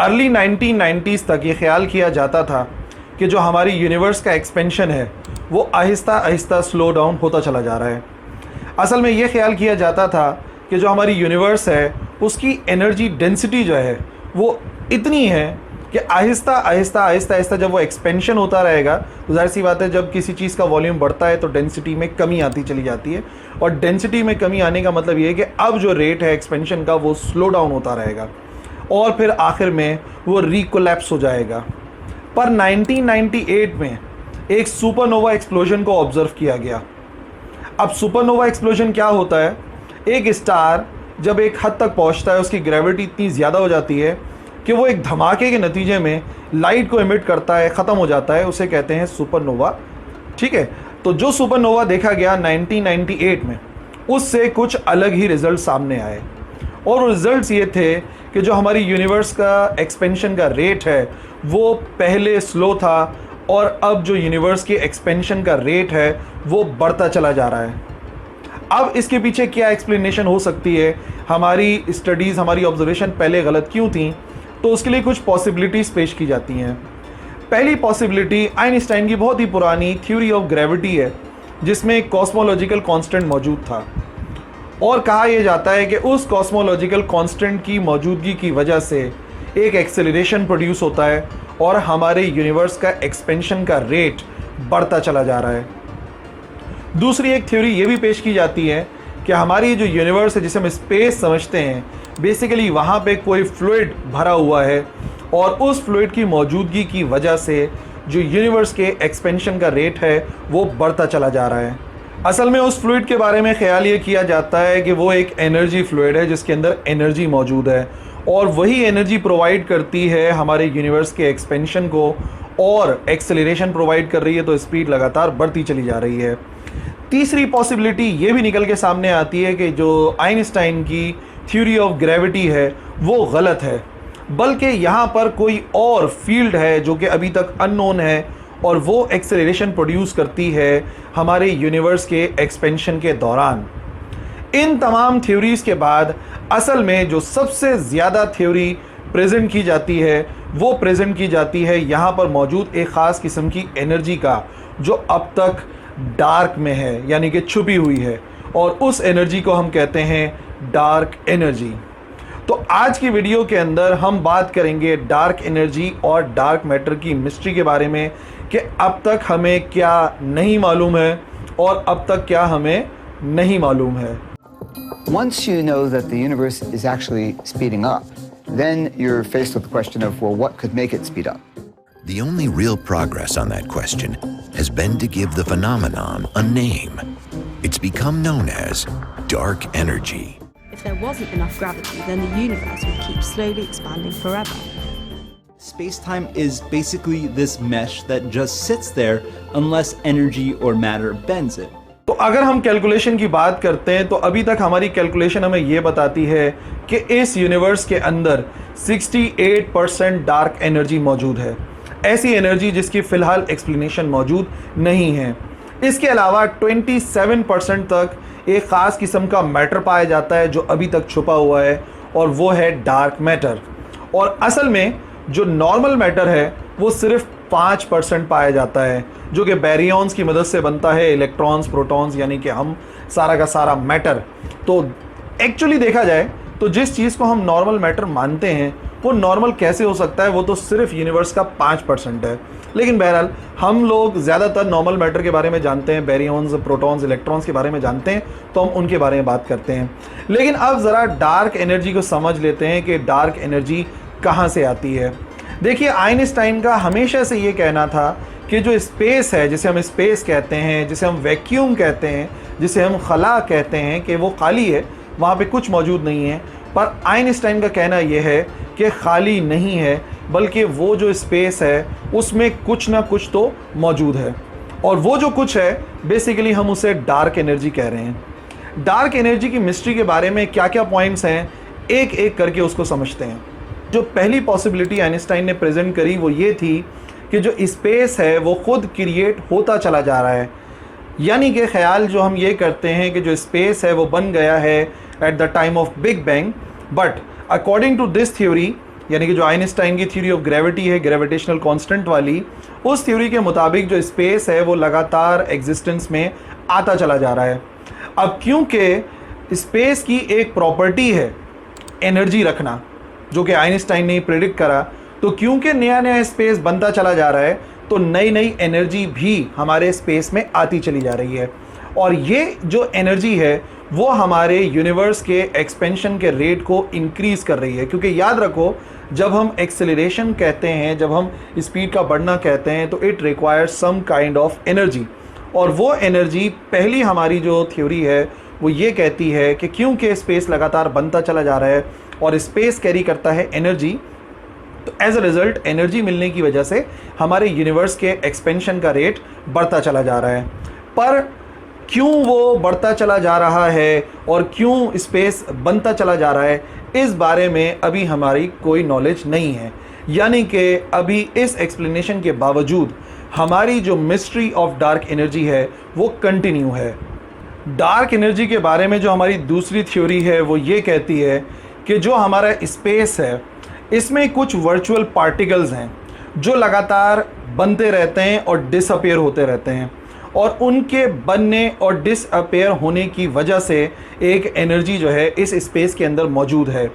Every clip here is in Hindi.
अर्ली 1990s तक ये ख्याल किया जाता था कि जो हमारी यूनिवर्स का एक्सपेंशन है वो आहिस्ता आहिस्ता स्लो डाउन होता चला जा रहा है। असल में ये ख्याल किया जाता था कि जो हमारी यूनिवर्स है उसकी एनर्जी डेंसिटी जो है वो इतनी है कि आहिस्ता आहिस्ता आहिस्ता आहिस्ता जब वो एक्सपेंशन होता रहेगा तो ज़ाहिर सी बात है जब किसी चीज़ का वॉल्यूम बढ़ता है तो डेंसिटी में कमी आती चली जाती है, और डेंसिटी में कमी आने का मतलब ये है कि अब जो रेट है एक्सपेंशन का वो स्लो डाउन होता रहेगा और फिर आखिर में वो रिकोलैप्स हो जाएगा। पर 1998 में एक सुपरनोवा एक्सप्लोजन को ऑब्ज़र्व किया गया। अब सुपरनोवा एक्सप्लोजन क्या होता है? एक स्टार जब एक हद तक पहुंचता है उसकी ग्रेविटी इतनी ज़्यादा हो जाती है कि वो एक धमाके के नतीजे में लाइट को एमिट करता है, ख़त्म हो जाता है, उसे कहते हैं सुपरनोवा। ठीक है, तो जो सुपरनोवा देखा गया 1998 में उससे कुछ अलग ही रिज़ल्ट सामने आए, और रिज़ल्ट्स ये थे कि जो हमारी यूनिवर्स का एक्सपेंशन का रेट है वो पहले स्लो था और अब जो यूनिवर्स की एक्सपेंशन का रेट है वो बढ़ता चला जा रहा है। अब इसके पीछे क्या एक्सप्लेनेशन हो सकती है? हमारी स्टडीज़, हमारी ऑब्जर्वेशन पहले गलत क्यों थी? तो उसके लिए कुछ पॉसिबिलिटीज़ पेश की जाती हैं। पहली पॉसिबिलिटी आइंस्टाइन की बहुत ही पुरानी थ्योरी ऑफ ग्रेविटी है जिसमें एक कॉस्मोलॉजिकल कांस्टेंट मौजूद था, और कहा यह जाता है कि उस कॉस्मोलॉजिकल कांस्टेंट की मौजूदगी की वजह से एक एक्सेलरेशन प्रोड्यूस होता है और हमारे यूनिवर्स का एक्सपेंशन का रेट बढ़ता चला जा रहा है। दूसरी एक थ्योरी ये भी पेश की जाती है कि हमारी जो यूनिवर्स है जिसे हम स्पेस समझते हैं, बेसिकली वहाँ पे कोई फ्लूइड भरा हुआ है और उस फ्लूइड की मौजूदगी की वजह से जो यूनिवर्स के एक्सपेंशन का रेट है वो बढ़ता चला जा रहा है। असल में उस फ्लूइड के बारे में ख्याल ये किया जाता है कि वो एक एनर्जी फ्लूइड है जिसके अंदर एनर्जी मौजूद है और वही एनर्जी प्रोवाइड करती है हमारे यूनिवर्स के एक्सपेंशन को, और एक्सेलरेशन प्रोवाइड कर रही है, तो स्पीड लगातार बढ़ती चली जा रही है। तीसरी पॉसिबिलिटी ये भी निकल के सामने आती है कि जो आइंस्टाइन की थ्योरी ऑफ ग्रेविटी है वो गलत है, बल्कि यहाँ पर कोई और फील्ड है जो कि अभी तक अननोन है और वो एक्सेलरेशन प्रोड्यूस करती है हमारे यूनिवर्स के एक्सपेंशन के दौरान। इन तमाम थ्योरीज़ के बाद असल में जो सबसे ज़्यादा थ्योरी प्रेजेंट की जाती है वो प्रेजेंट की जाती है यहाँ पर मौजूद एक ख़ास किस्म की एनर्जी का जो अब तक डार्क में है, यानी कि छुपी हुई है, और उस एनर्जी को हम कहते हैं डार्क एनर्जी। तो आज की वीडियो के अंदर हम बात करेंगे डार्क एनर्जी और डार्क मैटर की मिस्ट्री के बारे में कि अब तक हमें क्या नहीं मालूम है और अब तक क्या हमें नहीं मालूम है। Once you know that the universe is actually speeding up, then you're faced with the question of, well, what could make it speed up? The only real progress on that question has been to give the phenomenon a name. It's become known as dark energy. If there wasn't enough gravity, then the universe would keep slowly expanding forever. Space-time is basically this mesh that just sits there unless energy or matter bends it. तो अगर हम कैलकुलेशन की बात करते हैं तो अभी तक हमारी कैलकुलेशन हमें ये बताती है कि इस यूनिवर्स के अंदर 68% डार्क एनर्जी मौजूद है, ऐसी एनर्जी जिसकी फ़िलहाल एक्सप्लेनेशन मौजूद नहीं है। इसके अलावा 27% तक एक ख़ास किस्म का मैटर पाया जाता है जो अभी तक छुपा हुआ है, और वो है डार्क मैटर। और असल में जो नॉर्मल मैटर है वो सिर्फ 5% पाया जाता है जो कि बैरियॉन्स की मदद से बनता है, इलेक्ट्रॉन्स, प्रोटॉन्स, यानी कि हम सारा का सारा मैटर। तो एक्चुअली देखा जाए तो जिस चीज़ को हम नॉर्मल मैटर मानते हैं वो नॉर्मल कैसे हो सकता है, वो तो सिर्फ यूनिवर्स का 5% है। लेकिन बहरहाल हम लोग ज़्यादातर नॉर्मल मैटर के बारे में जानते हैं, बैरियॉन्स, प्रोटॉन्स, इलेक्ट्रॉन्स के बारे में जानते हैं, तो हम उनके बारे में बात करते हैं। लेकिन अब ज़रा डार्क एनर्जी को समझ लेते हैं कि डार्क एनर्जी कहाँ से आती है। देखिए, आइंस्टाइन का हमेशा से ये कहना था कि जो स्पेस है, जिसे हम स्पेस कहते हैं, जिसे हम वैक्यूम कहते हैं, जिसे हम खला कहते हैं, कि वो खाली है, वहाँ पे कुछ मौजूद नहीं है। पर आइंस्टाइन का कहना यह है कि खाली नहीं है, बल्कि वो जो स्पेस है उसमें कुछ ना कुछ तो मौजूद है, और वो जो कुछ है बेसिकली हम उसे डार्क एनर्जी कह रहे हैं। डार्क एनर्जी की मिस्ट्री के बारे में क्या क्या पॉइंट्स हैं, एक एक करके उसको समझते हैं। जो पहली पॉसिबिलिटी आइंस्टाइन ने प्रेजेंट करी वो ये थी कि जो स्पेस है वो खुद क्रिएट होता चला जा रहा है, यानी कि ख्याल जो हम ये करते हैं कि जो स्पेस है वो बन गया है at the time of big bang, but according to this theory यानी कि जो आइंस्टाइन की थ्योरी ऑफ ग्रेविटी है, ग्रेविटेशनल कांस्टेंट वाली, उस थ्योरी के मुताबिक जो स्पेस है वो लगातार एग्जिस्टेंस में आता चला जा रहा है। अब क्योंकि स्पेस की एक प्रॉपर्टी है एनर्जी रखना, जो कि आइंस्टाइन ने प्रेडिक्ट करा, तो क्योंकि नया नया स्पेस बनता चला जा रहा है तो नई नई एनर्जी भी हमारे स्पेस में आती चली जा रही है। और ये जो एनर्जी है वो हमारे यूनिवर्स के एक्सपेंशन के रेट को इंक्रीज़ कर रही है। क्योंकि याद रखो, जब हम एक्सेलरेशन कहते हैं, जब हम स्पीड का बढ़ना कहते हैं, तो it requires some kind of energy. और वो एनर्जी, पहली हमारी जो थ्योरी है वो ये कहती है कि क्योंकि स्पेस लगातार बनता चला जा रहा है और स्पेस कैरी करता है एनर्जी, तो एज अ रिज़ल्ट एनर्जी मिलने की वजह से हमारे यूनिवर्स के एक्सपेंशन का रेट बढ़ता चला जा रहा है। पर क्यों वो बढ़ता चला जा रहा है और क्यों स्पेस बनता चला जा रहा है, इस बारे में अभी हमारी कोई नॉलेज नहीं है। यानी कि अभी इस एक्सप्लेनेशन के बावजूद हमारी जो मिस्ट्री ऑफ डार्क एनर्जी है वो कंटिन्यू है। डार्क एनर्जी के बारे में जो हमारी दूसरी थ्योरी है वो ये कहती है कि जो हमारा स्पेस है इसमें कुछ वर्चुअल पार्टिकल्स हैं जो लगातार बनते रहते हैं और डिसअपीयर होते रहते हैं, और उनके बनने और डिसअपीयर होने की वजह से एक एनर्जी जो है इस स्पेस के अंदर मौजूद है,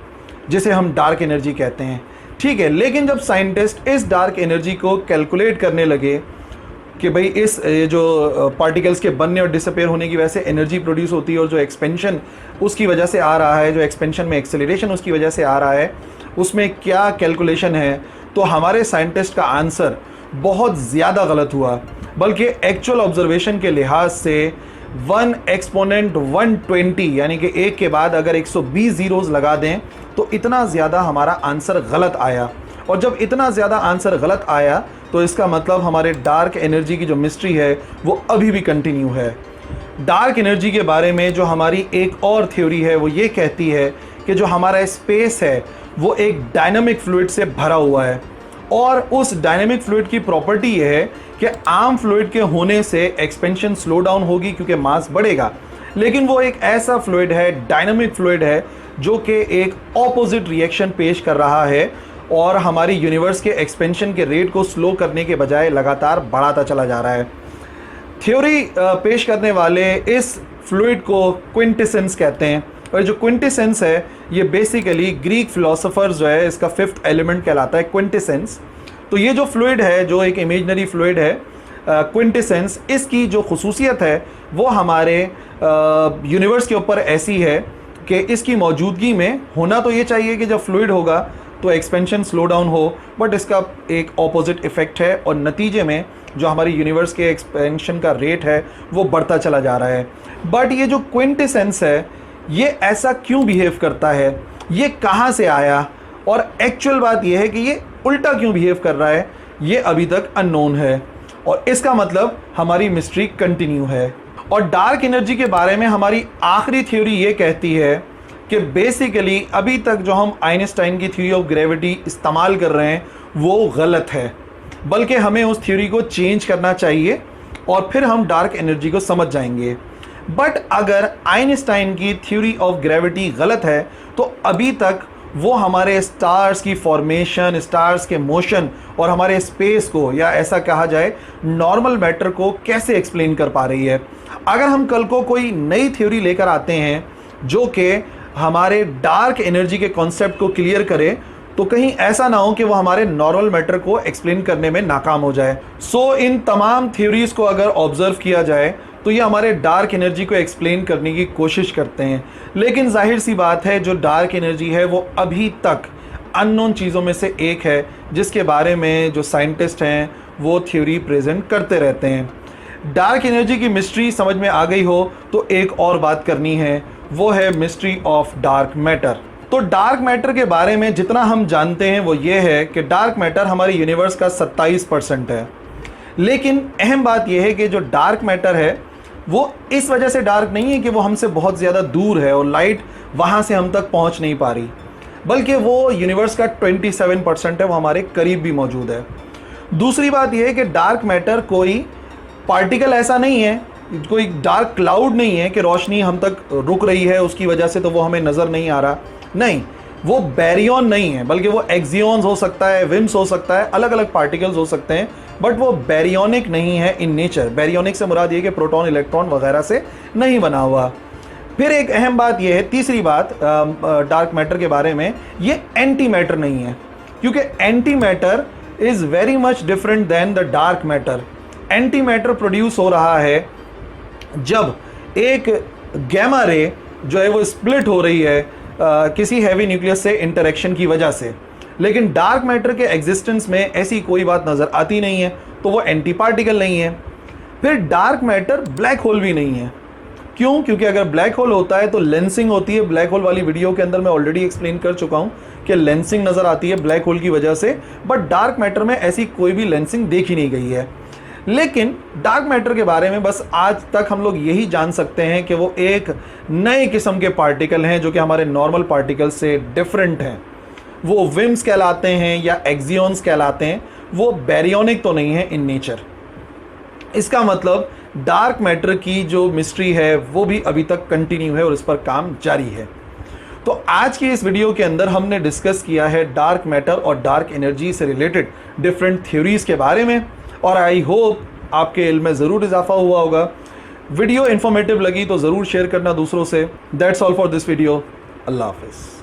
जिसे हम डार्क एनर्जी कहते हैं। ठीक है, लेकिन जब साइंटिस्ट इस डार्क एनर्जी को कैलकुलेट करने लगे कि भाई इस जो पार्टिकल्स के बनने और डिसअपीयर होने की वजह से एनर्जी प्रोड्यूस होती है और जो एक्सपेंशन उसकी वजह से आ रहा है, जो एक्सपेंशन में एक्सेलरेशन उसकी वजह से आ रहा है, उसमें क्या कैलकुलेशन है, तो हमारे साइंटिस्ट का आंसर बहुत ज़्यादा गलत हुआ। बल्कि एक्चुअल ऑब्जर्वेशन के लिहाज से 1 एक्सपोनेंट 120 यानी कि एक के बाद अगर 120 ज़ीरोज़ लगा दें तो इतना ज़्यादा हमारा आंसर गलत आया। और जब इतना ज़्यादा आंसर गलत आया तो इसका मतलब हमारे डार्क एनर्जी की जो मिस्ट्री है वो अभी भी कंटिन्यू है। डार्क एनर्जी के बारे में जो हमारी एक और थ्योरी है वो ये कहती है कि जो हमारा स्पेस है वो एक डायनामिक फ्लूइड से भरा हुआ है, और उस डायनामिक फ्लूइड की प्रॉपर्टी ये है कि आम फ्लूइड के होने से एक्सपेंशन स्लो डाउन होगी क्योंकि मास बढ़ेगा, लेकिन वो एक ऐसा फ्लूइड है, डायनामिक फ्लूइड है, जो कि एक ऑपोजिट रिएक्शन पेश कर रहा है और हमारी यूनिवर्स के एक्सपेंशन के रेट को स्लो करने के बजाय लगातार बढ़ाता चला जा रहा है। थ्योरी पेश करने वाले इस फ्लूइड को क्विंटेसेंस कहते हैं, और जो क्विंटेसेंस है ये बेसिकली ग्रीक फिलोसोफर्स जो है इसका 5th एलिमेंट कहलाता है क्विंटेसेंस। तो ये जो फ्लूइड है, जो एक इमेजनरी फ्लूइड है क्विंटेसेंस, इसकी जो खुसूसियत है वो हमारे यूनिवर्स के ऊपर ऐसी है कि इसकी मौजूदगी में होना तो ये चाहिए कि जब फ्लूइड होगा तो एक्सपेंशन स्लो डाउन हो, बट इसका एक ऑपोजिट इफ़ेक्ट है और नतीजे में जो हमारी यूनिवर्स के एक्सपेंशन का रेट है वो बढ़ता चला जा रहा है। बट ये जो क्विंटेसेंस है ये ऐसा क्यों बिहेव करता है, ये कहाँ से आया, और एक्चुअल बात ये है कि ये उल्टा क्यों बिहेव कर रहा है, ये अभी तक अननोन है। और इसका मतलब हमारी मिस्ट्री कंटिन्यू है। और डार्क एनर्जी के बारे में हमारी आखिरी थ्योरी ये कहती है कि बेसिकली अभी तक जो हम आइंस्टाइन की थ्योरी ऑफ ग्रेविटी इस्तेमाल कर रहे हैं वो गलत है, बल्कि हमें उस थ्योरी को चेंज करना चाहिए और फिर हम डार्क एनर्जी को समझ जाएंगे। बट अगर आइंस्टाइन की थ्योरी ऑफ ग्रेविटी गलत है तो अभी तक वो हमारे स्टार्स की फॉर्मेशन, स्टार्स के मोशन और हमारे स्पेस को, या ऐसा कहा जाए नॉर्मल मैटर को कैसे एक्सप्लेन कर पा रही है। अगर हम कल को कोई नई थ्योरी लेकर आते हैं जो कि हमारे डार्क एनर्जी के कॉन्सेप्ट को क्लियर करे, तो कहीं ऐसा ना हो कि वो हमारे नॉर्मल मैटर को एक्सप्लेन करने में नाकाम हो जाए। सो इन तमाम थ्योरीज को अगर ऑब्जर्व किया जाए तो ये हमारे डार्क एनर्जी को एक्सप्लेन करने की कोशिश करते हैं, लेकिन जाहिर सी बात है जो डार्क एनर्जी है वो अभी तक अननोन चीज़ों में से एक है, जिसके बारे में जो साइंटिस्ट हैं वो थ्योरी प्रेजेंट करते रहते हैं। डार्क एनर्जी की मिस्ट्री समझ में आ गई हो तो एक और बात करनी है, वो है मिस्ट्री ऑफ डार्क मैटर। तो डार्क मैटर के बारे में जितना हम जानते हैं वो ये है कि डार्क मैटर हमारे यूनिवर्स का 27% है, लेकिन अहम बात यह है कि जो डार्क मैटर है वो इस वजह से डार्क नहीं है कि वो हमसे बहुत ज़्यादा दूर है और लाइट वहाँ से हम तक पहुँच नहीं पा रही, बल्कि वो यूनिवर्स का 27% है, वो हमारे करीब भी मौजूद है। दूसरी बात यह है कि डार्क मैटर कोई पार्टिकल ऐसा नहीं है, कोई डार्क क्लाउड नहीं है कि रोशनी हम तक रुक रही है उसकी वजह से तो वो हमें नज़र नहीं आ रहा। नहीं, वो बैरियन नहीं है, बल्कि वो एक्सियॉन्स हो सकता है, विम्स हो सकता है, अलग अलग पार्टिकल्स हो सकते हैं, बट वो बैरियोनिक नहीं है इन नेचर। बैरियोनिक से मुराद ये कि प्रोटॉन इलेक्ट्रॉन वगैरह से नहीं बना हुआ। फिर एक अहम बात यह है, तीसरी बात डार्क मैटर के बारे में, ये एंटी मैटर नहीं है, क्योंकि anti matter is very much different than the dark matter. Anti matter produce हो रहा है जब एक गैमा रे जो है वो स्प्लिट हो रही है किसी हैवी न्यूक्लियस से इंटरेक्शन की वजह से, लेकिन डार्क मैटर के एग्जिस्टेंस में ऐसी कोई बात नज़र आती नहीं है, तो वो एंटी पार्टिकल नहीं है। फिर डार्क मैटर ब्लैक होल भी नहीं है। क्यों? क्योंकि अगर ब्लैक होल होता है तो लेंसिंग होती है। ब्लैक होल वाली वीडियो के अंदर मैं ऑलरेडी एक्सप्लेन कर चुका हूं कि लेंसिंग नज़र आती है ब्लैक होल की वजह से, बट डार्क मैटर में ऐसी कोई भी लेंसिंग देखी नहीं गई है। लेकिन डार्क मैटर के बारे में बस आज तक हम लोग यही जान सकते हैं कि वो एक नए किस्म के पार्टिकल हैं जो कि हमारे नॉर्मल पार्टिकल से डिफरेंट हैं। वो विम्स कहलाते हैं या एक्सियॉन्स कहलाते हैं, वो बैरियोनिक तो नहीं है इन नेचर। इसका मतलब डार्क मैटर की जो मिस्ट्री है वो भी अभी तक कंटिन्यू है और इस पर काम जारी है। तो आज की इस वीडियो के अंदर हमने डिस्कस किया है डार्क मैटर और डार्क एनर्जी से रिलेटेड डिफरेंट थ्योरीज के बारे में, और आई होप आपके इल्म में ज़रूर इजाफा हुआ होगा। वीडियो इन्फॉर्मेटिव लगी तो ज़रूर शेयर करना दूसरों से। That's all for this video. अल्लाह हाफिज़।